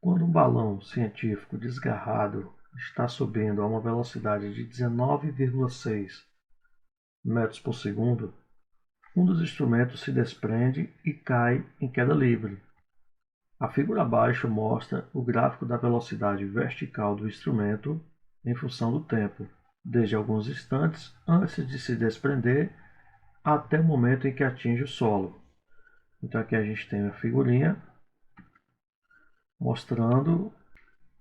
Quando um balão científico desgarrado está subindo a uma velocidade de 19,6 metros por segundo, um dos instrumentos se desprende e cai em queda livre. A figura abaixo mostra o gráfico da velocidade vertical do instrumento em função do tempo, desde alguns instantes antes de se desprender até o momento em que atinge o solo. Então aqui a gente tem a figurinha mostrando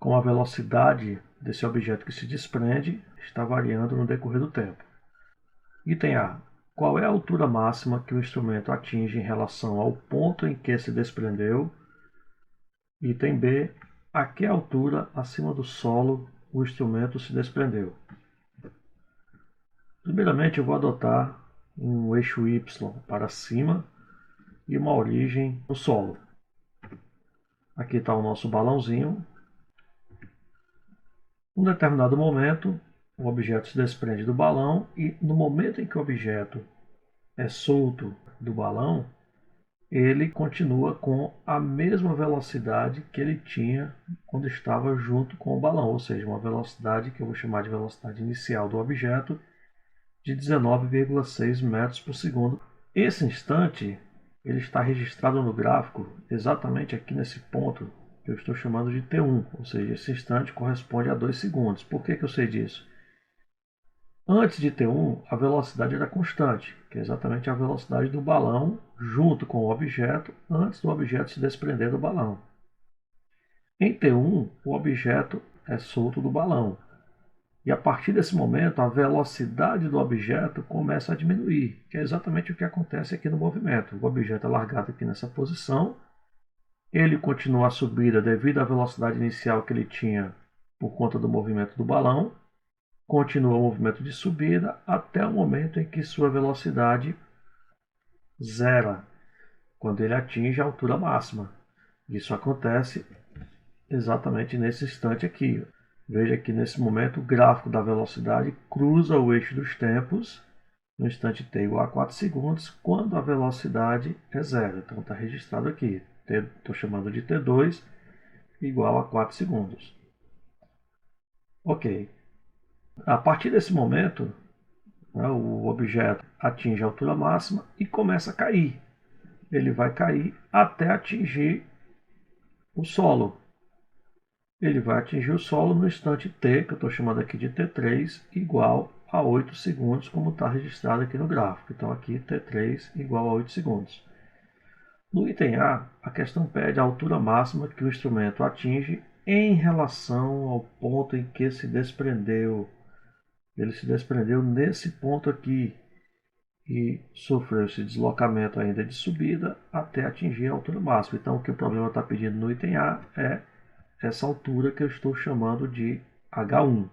como a velocidade desse objeto que se desprende está variando no decorrer do tempo. Item A. Qual é a altura máxima que o instrumento atinge em relação ao ponto em que se desprendeu? Item B. A que altura acima do solo o instrumento se desprendeu? Primeiramente, eu vou adotar um eixo Y para cima e uma origem no solo. Aqui está o nosso balãozinho. Em um determinado momento, o objeto se desprende do balão e no momento em que o objeto é solto do balão, ele continua com a mesma velocidade que ele tinha quando estava junto com o balão, ou seja, uma velocidade que eu vou chamar de velocidade inicial do objeto de 19,6 metros por segundo. Esse instante ele está registrado no gráfico exatamente aqui nesse ponto que eu estou chamando de T1, ou seja, esse instante corresponde a 2 segundos. Por que eu sei disso? Antes de T1, a velocidade era constante, que é exatamente a velocidade do balão junto com o objeto antes do objeto se desprender do balão. Em T1, o objeto é solto do balão. E a partir desse momento, a velocidade do objeto começa a diminuir, que é exatamente o que acontece aqui no movimento. O objeto é largado aqui nessa posição, ele continua a subida devido à velocidade inicial que ele tinha por conta do movimento do balão, continua o movimento de subida até o momento em que sua velocidade zera, quando ele atinge a altura máxima. Isso acontece exatamente nesse instante aqui. Veja que nesse momento o gráfico da velocidade cruza o eixo dos tempos no instante t igual a 4 segundos, quando a velocidade é zero. Então está registrado aqui, estou chamando de T2 igual a 4 segundos. Ok. A partir desse momento, o objeto atinge a altura máxima e começa a cair. Ele vai cair até atingir o solo. Ele vai atingir o solo no instante t, que eu estou chamando aqui de T3, igual a 8 segundos, como está registrado aqui no gráfico. Então aqui T3 igual a 8 segundos. No item A, a questão pede a altura máxima que o instrumento atinge em relação ao ponto em que se desprendeu. Ele se desprendeu nesse ponto aqui e sofreu esse deslocamento ainda de subida até atingir a altura máxima. Então o que o problema está pedindo no item A é essa altura que eu estou chamando de H1.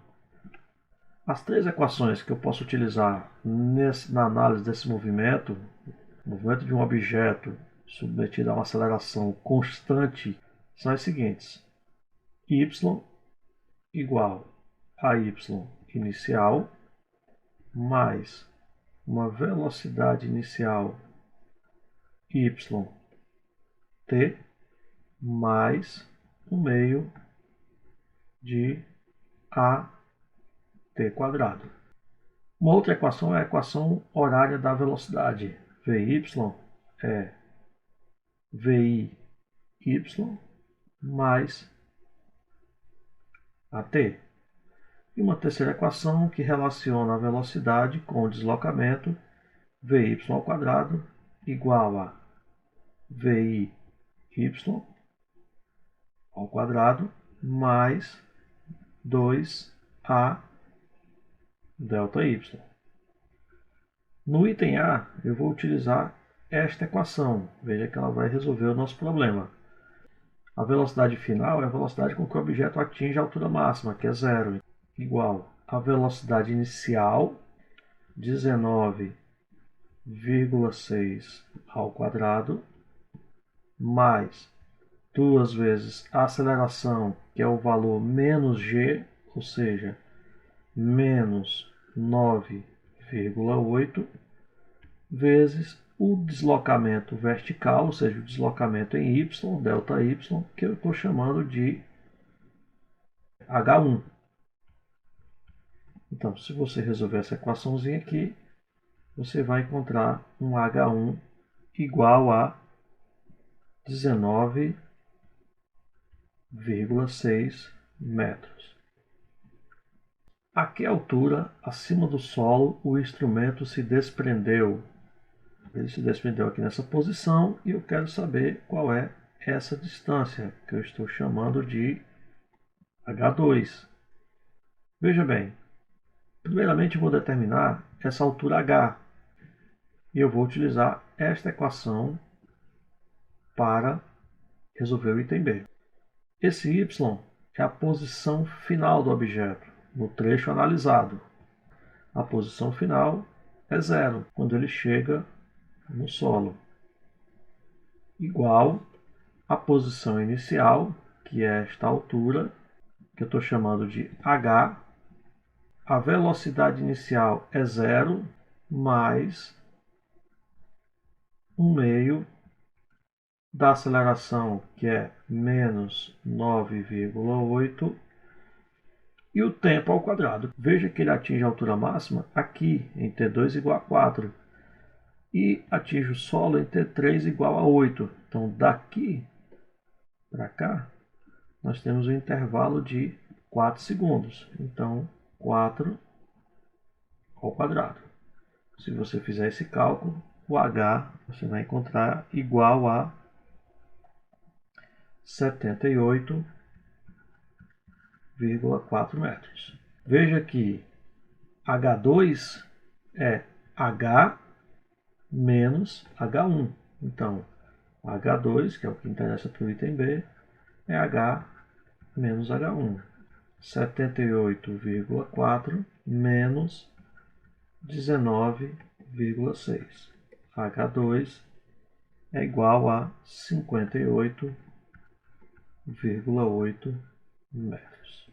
As três equações que eu posso utilizar na análise desse movimento de um objeto submetido a uma aceleração constante, são as seguintes: y igual a y inicial mais uma velocidade inicial yt mais um meio de at quadrado. Uma outra equação é a equação horária da velocidade. Vy é vi y mais at. E uma terceira equação que relaciona a velocidade com o deslocamento, vy ao quadrado igual a vi y ao quadrado mais 2a delta y. No item A, eu vou utilizar esta equação. Veja que ela vai resolver o nosso problema. A velocidade final é a velocidade com que o objeto atinge a altura máxima, que é zero, igual a velocidade inicial, 19,6 ao quadrado, mais 2 vezes a aceleração, que é o valor menos g, ou seja, menos 9,8, vezes o deslocamento vertical, ou seja, o deslocamento em y, ΔY, que eu estou chamando de H1. Então, se você resolver essa equaçãozinha aqui, você vai encontrar um H1 igual a 19,6 metros. A que altura, acima do solo, o instrumento se desprendeu? Ele se desprendeu aqui nessa posição e eu quero saber qual é essa distância, que eu estou chamando de H2. Veja bem, primeiramente eu vou determinar essa altura H e eu vou utilizar esta equação para resolver o item B. Esse y é a posição final do objeto no trecho analisado. A posição final é zero quando ele chega no solo, igual à posição inicial, que é esta altura, que eu estou chamando de h. A velocidade inicial é zero, mais 1/2 da aceleração, que é menos 9,8, e o tempo ao quadrado. Veja que ele atinge a altura máxima aqui, em T2 igual a 4, e atinge o solo em T3 igual a 8. Então, daqui para cá, nós temos um intervalo de 4 segundos. Então, 4 ao quadrado. Se você fizer esse cálculo, o H você vai encontrar igual a 78,4 metros. Veja que H2 é H menos H1. Então, H2, que é o que interessa para o item B, é H menos H1. 78,4 menos 19,6. H2 é igual a 58,8 metros.